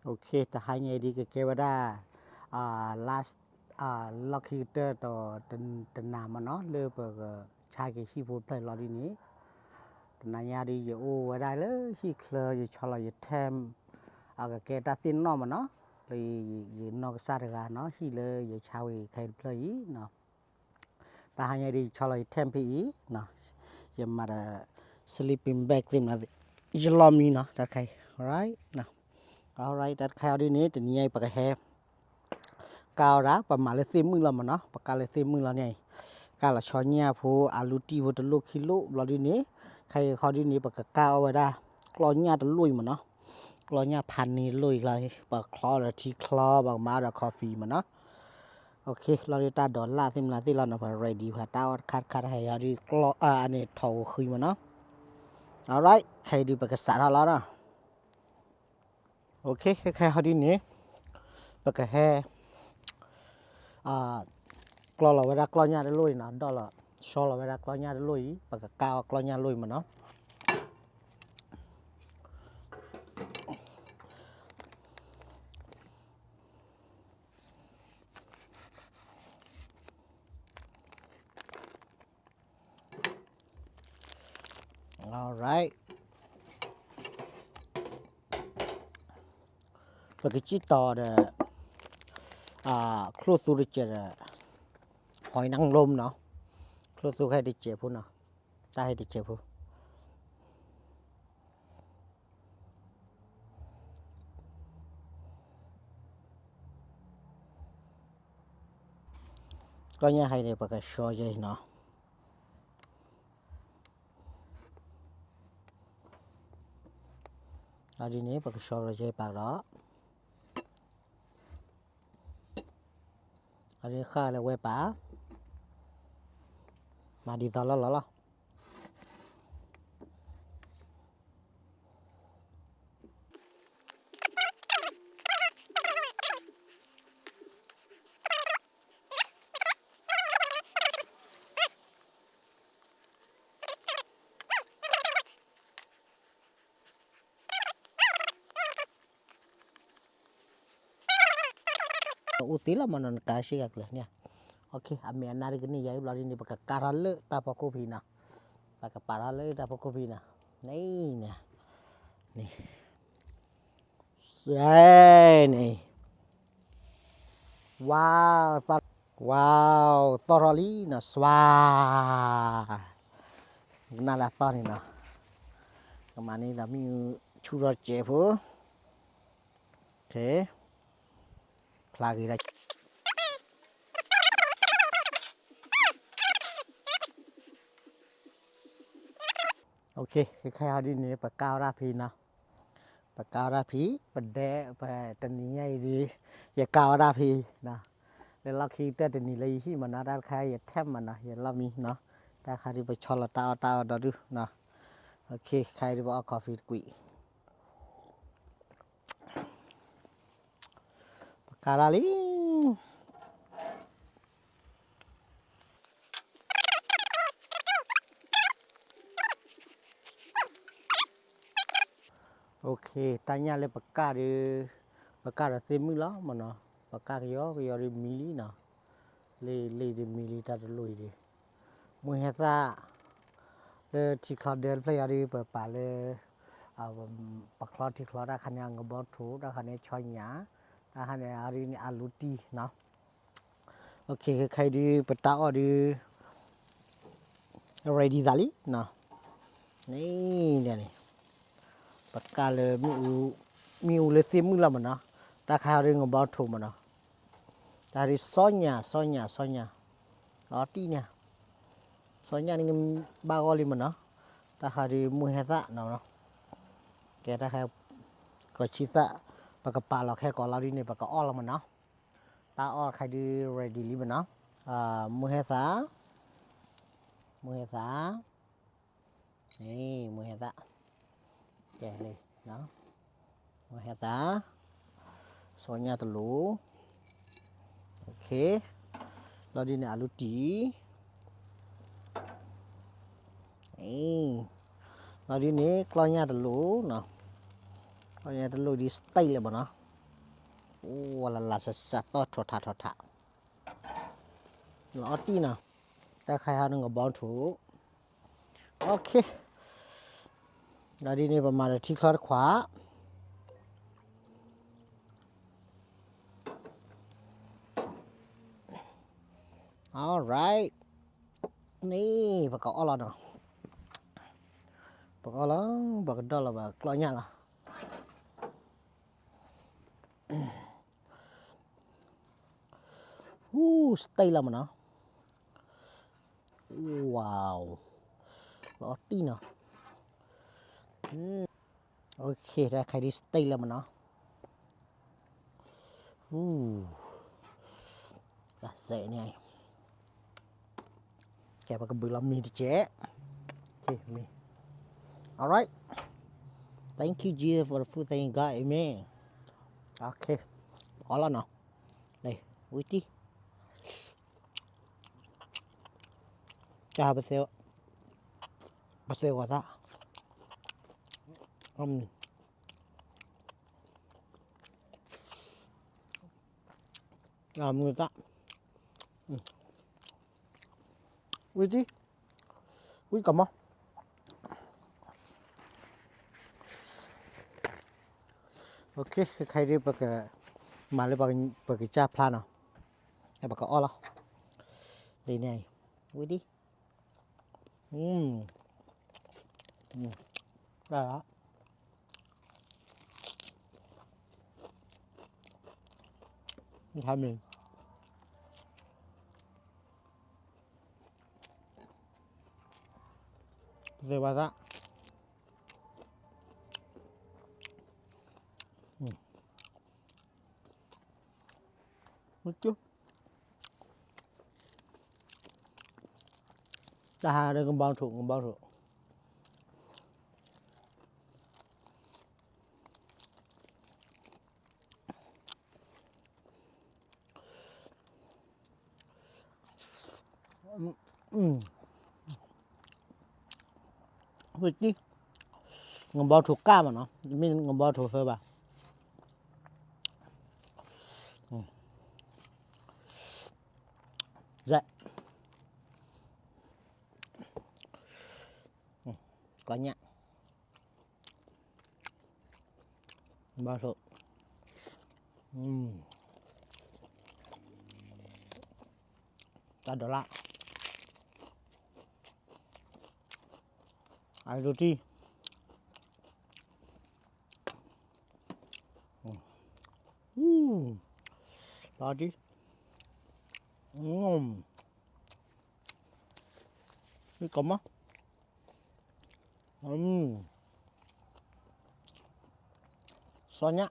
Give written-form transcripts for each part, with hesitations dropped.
โอเคแต่ให้ไงดีก็เกว่าได้last lucky ต่อตันนามันเนาะเลือกชายกับขี้พูดไปรอดีนี้ตันนายาดีอยู่โอ้ไว้ได้เลยขี้เคลยอยู่ชอลอยู่แทมกับเกตัดสินนอมันเนาะเลยอยู่นอกซาดกันเนาะขี้เลยอยู่ชาวใครเพลย์เนาะแต่ให้ไงดีชอลอยู่แทมพีเนาะยังมาsleeping bag ติมนะจะลอมีเนาะแต่ใคร right เนาะ alright แต่ใครเอาดีนี้แต่เนี่ยปากแฮกาวรักประมาณเลยสิมึงเรามาเนาะปากกาเลยสิมึงเราเนี่ยกาละช้อนเนี่ยผู้อาลูตีผู้ตะลุกคิลุเราดีนี้ใครเขาดีนี้ปากกาเอาไว้ได้กลอนเนี่ยตะลุยมาเนาะกลอนเนี่ยพันนี้ลุยเลยปากคลอหรือทีคลอบางมาหรือคอฟฟี่มาเนาะโอเคเราจะตัดดอลลาร์ที่มันที่เราเนาะพอ ready พอต้าคัดให้ยาดีกลออันนี้เท่าคุยมาเนาะ alright ใครดีปากกาสาเราเนาะโอเคใครเขาดีนี้ปากกาแฮกลอเราเวลากลอเนี่ยได้ลุยนะดอลละชอเราเวลากลอเนี่ยได้ลุยปากกากาวกลอเนี่ยลุยมันเนาะalright ปากกาจีต่อเด้อครูสุริเจอหอยนางรมเนาะครูสุให้ได้เจ็บพูเนาะตาให้ได้เจ็บพูก็เนี่ยให้ได้ปากกาชอใจเนาะอันนี้ปากกาชอใจปากเนาะอันนี้ข้าเลยไว้ป่ามาดีตอนแล้วเหรออุติละมันนั่นกาชิกักเลยเนี่ยโอเคอามีอันนั้นก็นี่ยัยบลาดินี่ปากกาการัลเลตาปอกพีนะปากกาปารัลเลตาปอกพีนะนี่เนี่ยนี่ใช่นี่ว้าวว้าวตอรอลีนะสวานั่นแหละตอนนี้นะประมาณนี้เรามีชูรสเจ็บโอเคพลากีได้โอเคใครเอาดีนี่ปากการาพีนะปากการาพีประเดะไปตันนี้ไงดีอย่ากาวราพีนะแล้วเราคิดแต่ตันนี้เลยที่มันนะด้านใครอย่าแทบมันนะอย่าเรามีเนาะด้านใครที่ไปชอลตาดอดูนะโอเคใครที่บอกเอากาแฟกุยปากกาลาลีโอเคตาเนี่ยเลยปากกาดีปากกาเต็มมือแล้วมันเนาะปากกาก็ยอดีมิลลิเนาะเลยดีมิลลิตาจะลุยดีมือเฮต้าเลยที่คลอดเดินไปยาดีเปิดป่าเลยปากคลอดที่คลอดได้คันยังกับบอทูได้คันนี้ชอยหยาได้คันนี้อารีนี่อาลูตีเนาะโอเคใครดีปตาออดีอะไรดีดาลีเนาะนี่เนี่ยนี่ปากกาเลยมีเลยเต็มมือแล้วมันเนาะได้คันเรื่องกับบอทูมันเนาะdari Sonya roti nya Sonya ni bagoli mana ta hari muheta no ke ta hai ko chita baka pa lo khe ko la ri ni baka all mana ta all khai di ready li mana muheta ni muheta ke ni no muheta Sonya telu oke lalu ini alu ti lalu ini klonya telu nah klonya telu di style ya bana โอ้ละสัสต่อทอทะลอตีนะแต่ใครหาหนึ่งกับบอลถูโอเคแล้วทีนี้ประมาณที่คลาดขวาalright นี่ปากกาอะไรเนาะปากกาแล้วปากกาดอลแล้วปากกลอยยังอ่ะสเตย์แล้วมันเนาะว้าวลอตีเนาะโอเคได้ใครดีสเตย์แล้วมันเนาะเสร็จไงแกปากกาเบือลมีดิเจ๊โอเคมี alright thank you Jesus for the food that you got amen โอเคเอาแล้วเนาะđây vui tí cha bơ xeo quả ta làm người ta vui tí vui cầm không ok khai đi bậc mà lấy bậc cha plan nào hay bậc o lo đây này vui đi đó hai mình rồi vào ra một chút đã đây con bao thủ vui tí ngầm bao thủ ca mà nó mình ngầm bao thủ hơi bà dạ có nhạc bao thủ ta đó lại ai roti đó chứ cái cấm á soalnya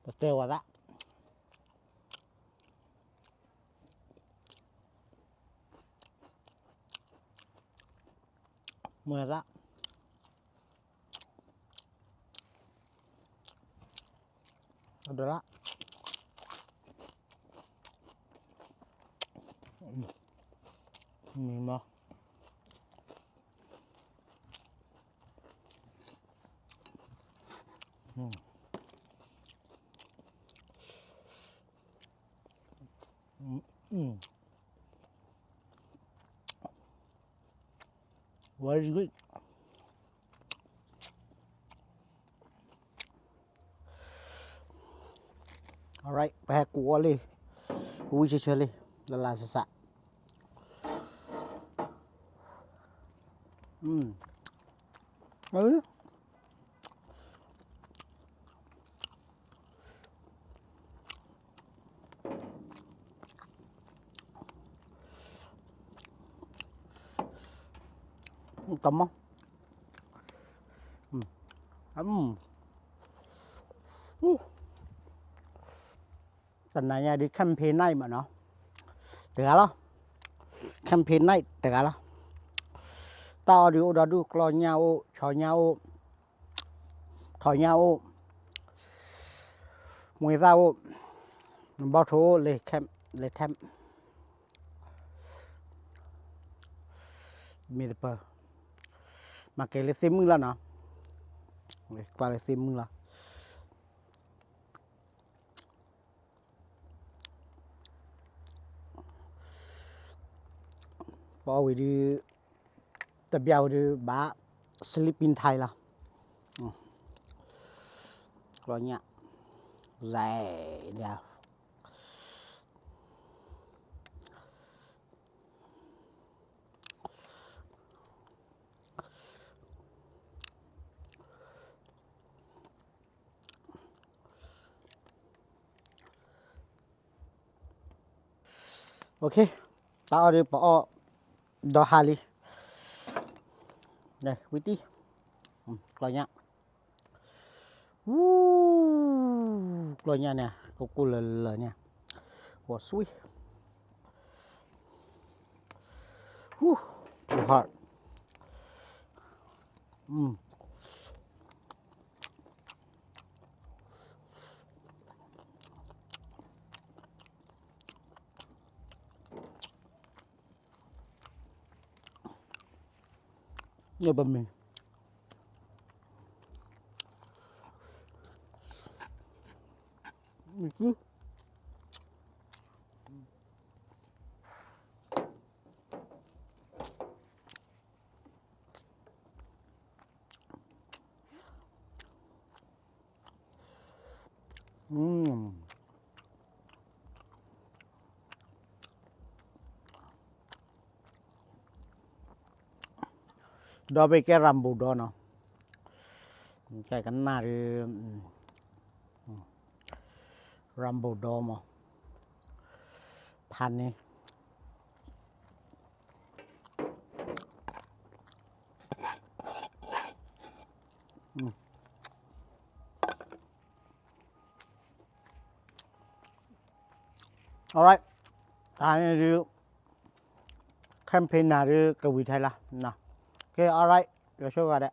betul tak mưa tak adalah mah very good alright ไปหากูเลยกูเฉยๆเลยละลายสะcầm không tận này nhà đi campaign này mà nó được đó campaign này được đó tao đi đóดูคลอnhau chọi nhau thỏi nhau mùi rau bao thố lê thêm mi được bờ mà cái lê sim mưa là nó qua lê sim mưa là bỏ về đi tập béo đi bả sleeping Thai là rồi nhá dài đẹp ok tao đi bỏ đó hai ly đây quý tí rồi nhá rồi nha nè cô lờ nha quả suối hot như bầm mình đó về cái rambo đó nó cái cắn na thì rambo đó mà pan này alright ai đi campaign nào đi cái vị thay là nè okay alright rồi số vào đấy